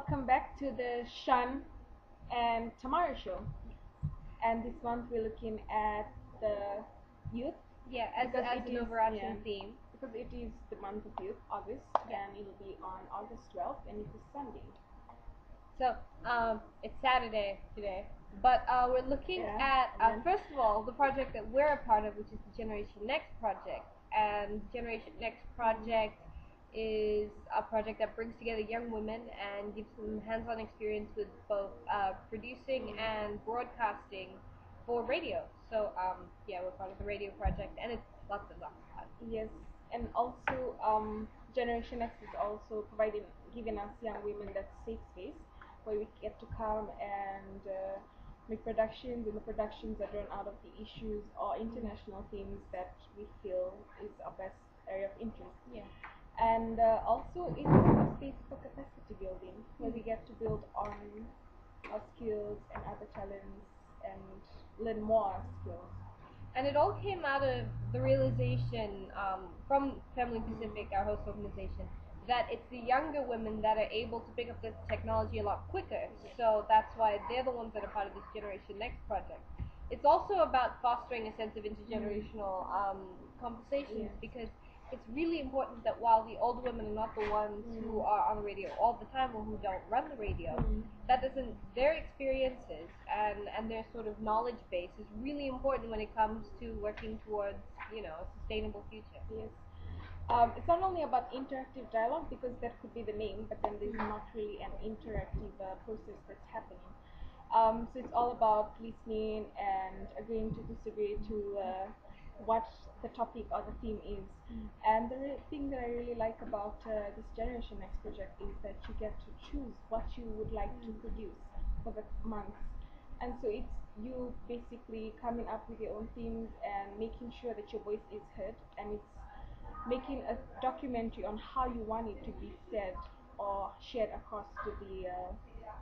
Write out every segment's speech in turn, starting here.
welcome back to the Shan and Tamara show. And this month we're looking at the youth Yeah, as, because as it an is overarching theme. because it is the month of youth, August, Yeah. and it'll be on August 12th, and it's a Sunday. So, it's Saturday today, but we're looking Yeah, at, and then- first of all, the project that we're a part of, which is the Generation Next project. And Generation Next project is a project that brings together young women and gives them hands-on experience with both producing and broadcasting for radio. So, yeah, we're part of the radio project, and it's lots and lots of fun. Yes, and also Generation X is also giving us young women that safe space where we get to come and make productions, and the productions are drawn out of the issues or international themes that we feel is our best area of interest. Yeah. And also it's a space for capacity building where we get to build on our skills and other talents and learn more skills. And it all came out of the realization from Family Pacific, our host organization, that it's the younger women that are able to pick up the technology a lot quicker. So that's why they're the ones that are part of this Generation Next project. It's also about fostering a sense of intergenerational conversations, Yes. because it's really important that while the older women are not the ones who are on the radio all the time or who don't run the radio, that doesn't, their experiences and their sort of knowledge base is really important when it comes to working towards, a sustainable future. Yes. It's not only about interactive dialogue because that could be the name, but then there's not really an interactive process that's happening. So it's all about listening and agreeing to disagree to what the topic or the theme is. And the thing that I really like about this Generation Next project is that you get to choose what you would like to produce for the month. And so it's you basically coming up with your own themes and making sure that your voice is heard, and it's making a documentary on how you want it to be said or shared across to the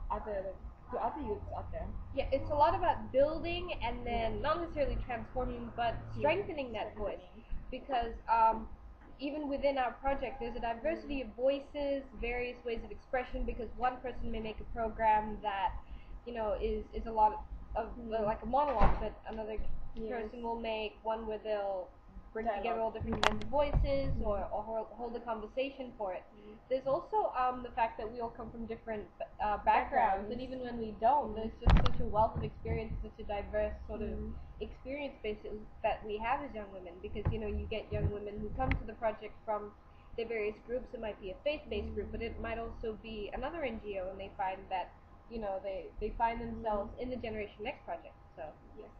other youths out there. Yeah, it's a lot about building and then not necessarily transforming, but strengthening that voice. Because even within our project, there's a diversity of voices, various ways of expression. Because one person may make a program that, is a lot of like a monologue, but another person will make one where they'll bring together all different kinds of voices or hold a conversation for it. There's also the fact that we all come from different backgrounds, and even when we don't, there's just such a wealth of experience, such a diverse sort of experience base that we have as young women. Because you get young women who come to the project from the various groups. It might be a faith-based group, but it might also be another NGO, and they find that they find themselves in the Generation Next project. So Yes.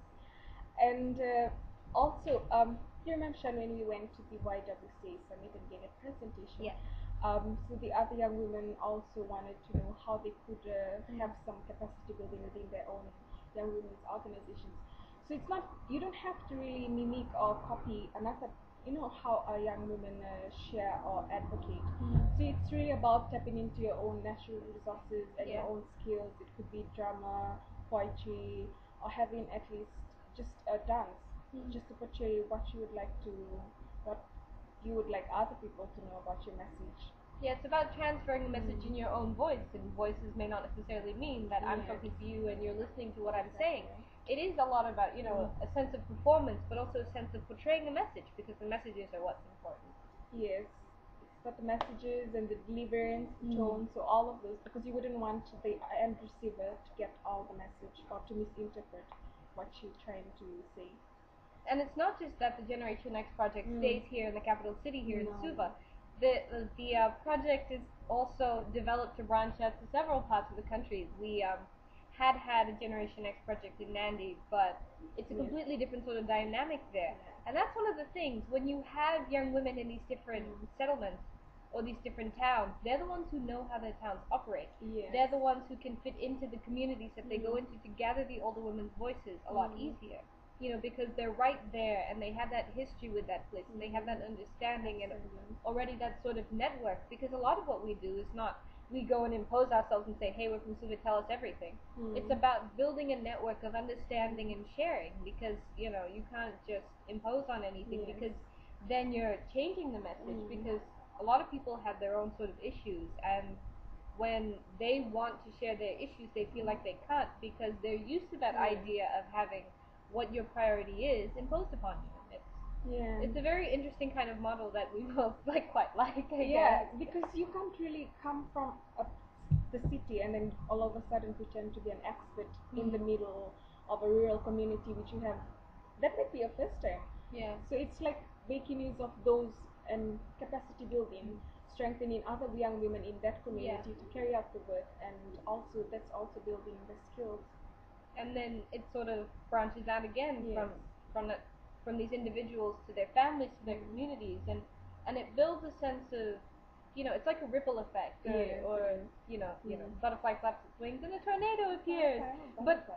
And also, you remember, Shan, when we went to the YWCA Summit and gave a presentation? Yeah. So the other young women also wanted to know how they could have some capacity building within their own young women's organizations. So it's not, you don't have to really mimic or copy another, how a young women share or advocate. So it's really about tapping into your own natural resources and your own skills. It could be drama, poetry, or having at least just a dance, just to portray what you would like other people to know about your message. Yeah, it's about transferring a message in your own voice, and voices may not necessarily mean that I'm talking to you and you're listening to what I'm saying. It is a lot about, a sense of performance, but also a sense of portraying a message, because the messages are what's important. Yes, it's about the messages and the deliverance, the tone, so all of those, because you wouldn't want the end receiver to get all the message or to misinterpret what you're trying to say. And it's not just that the Generation Next project stays here in the capital city here in Suva. The project is also developed to branch out to several parts of the country. We had a Generation Next project in Nandi, but it's a completely different sort of dynamic there. And that's one of the things, when you have young women in these different settlements or these different towns, they're the ones who know how their towns operate. Yes. They're the ones who can fit into the communities that they go into to gather the older women's voices a lot easier. Because they're right there and they have that history with that place, and they have that understanding and already that sort of network. Because a lot of what we do is not, we go and impose ourselves and say, hey, we're from Suva, tell us everything. It's about building a network of understanding and sharing, because, you can't just impose on anything, because then you're changing the message, because a lot of people have their own sort of issues, and when they want to share their issues, they feel like they can't because they're used to that idea of having what your priority is imposed upon you. It's a very interesting kind of model that we both quite like. I guess. Because you can't really come from the city and then all of a sudden pretend to be an expert in the middle of a rural community which you have. That might be your first time. Yeah. So it's like making use of those and capacity building, strengthening other young women in that community to carry out the work, and also that's also building the skills. And then it sort of branches out again from these individuals to their families, to their communities, and it builds a sense of, it's like a ripple effect, or butterfly flaps its wings and a tornado appears. But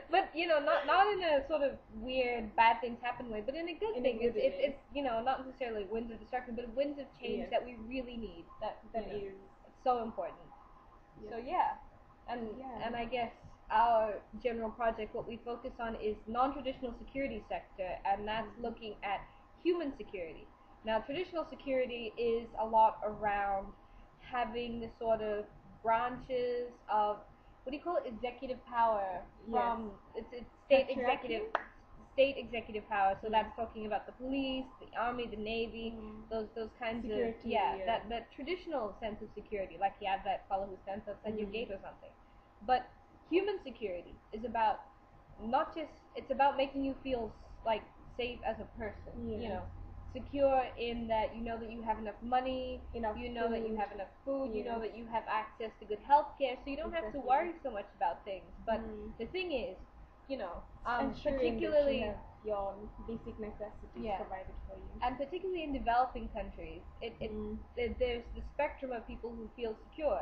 not in a sort of weird bad things happen way, but in a good thing. It's not necessarily winds of destruction, but winds of change that we really need. That is so important. So and I guess our general project, what we focus on is non-traditional security sector, and that's looking at human security. Now, traditional security is a lot around having the sort of branches of, what do you call it, executive power from it's state executive power. So that's talking about the police, the army, the navy, those kinds security, of that traditional sense of security, like you have that fellow who stands outside your gate or something. But human security is about it's about making you feel like safe as a person, secure in that you know that you have enough money, that you have enough food, that you have access to good health care, so you don't have to worry so much about things. But the thing is, particularly that you have your basic necessities provided for you, and particularly in developing countries, there's the spectrum of people who feel secure.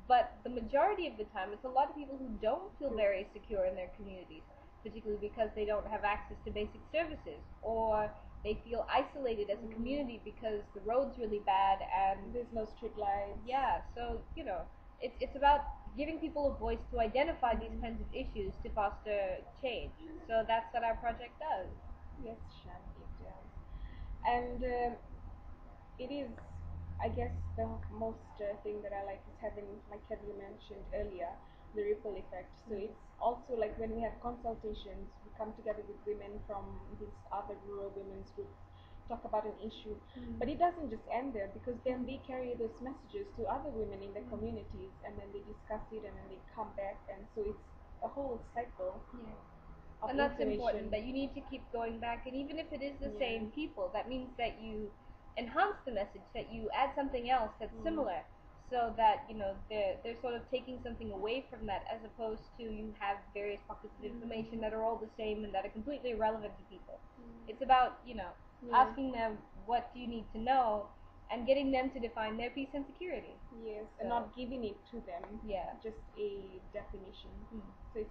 But the majority of the time, it's a lot of people who don't feel very secure in their communities, particularly because they don't have access to basic services, or they feel isolated as a community because the road's really bad and there's no street lights. Yeah, so it's about giving people a voice to identify these kinds of issues to foster change. So that's what our project does. Yes, Shan, it does. And it is, I guess, the most thing that I like is having, like have you mentioned earlier, the ripple effect. So it's also like when we have consultations, we come together with women from these other rural women's groups, talk about an issue, but it doesn't just end there, because then they carry those messages to other women in the communities, and then they discuss it, and then they come back, and so it's a whole cycle. And that's important, that you need to keep going back, and even if it is the same people, that means that you enhance the message, that you add something else that's similar, so that they're sort of taking something away from that, as opposed to you have various pockets of information that are all the same and that are completely irrelevant to people. It's about asking them, what do you need to know, and getting them to define their peace and security. Yes, and not giving it to them. Just a definition. So it's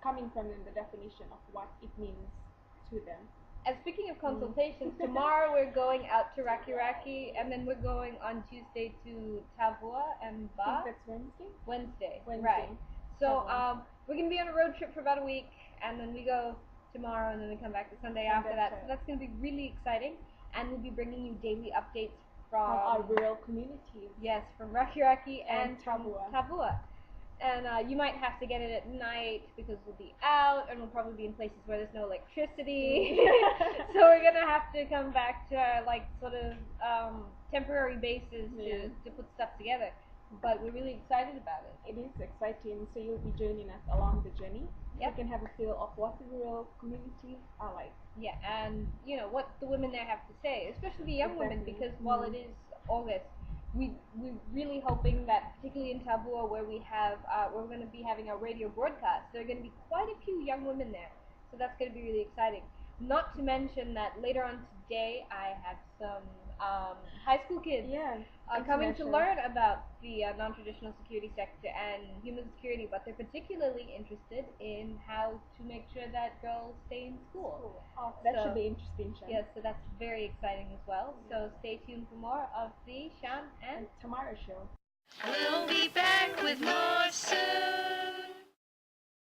coming from them, the definition of what it means to them. And speaking of consultations, tomorrow we're going out to Rakiraki, and then we're going on Tuesday to Tavua and Ba. I think that's Wednesday. Right. So we're going to be on a road trip for about a week, and then we go tomorrow, and then we come back the Sunday after that. So that's going to be really exciting, and we'll be bringing you daily updates from our rural communities. Yes, from Rakiraki and Tavua. And you might have to get it at night because we'll be out, and we'll probably be in places where there's no electricity. So we're gonna have to come back to our sort of temporary bases to put stuff together. But we're really excited about it. It is exciting. So you'll be joining us along the journey. Yep. You can have a feel of what the rural communities are like. Yeah, and what the women there have to say, especially the young women, because while it is August, we're really hoping that, particularly in Tavua, where we're going to be having our radio broadcast, there are going to be quite a few young women there. So that's going to be really exciting. Not to mention that later on today, I have some high school kids coming to learn about the non-traditional security sector and human security, but they're particularly interested in how to make sure that girls stay in school. That should be interesting, Shan. Yes, so that's very exciting as well. So stay tuned for more of the Shan and Tamara show. We'll be back with more soon.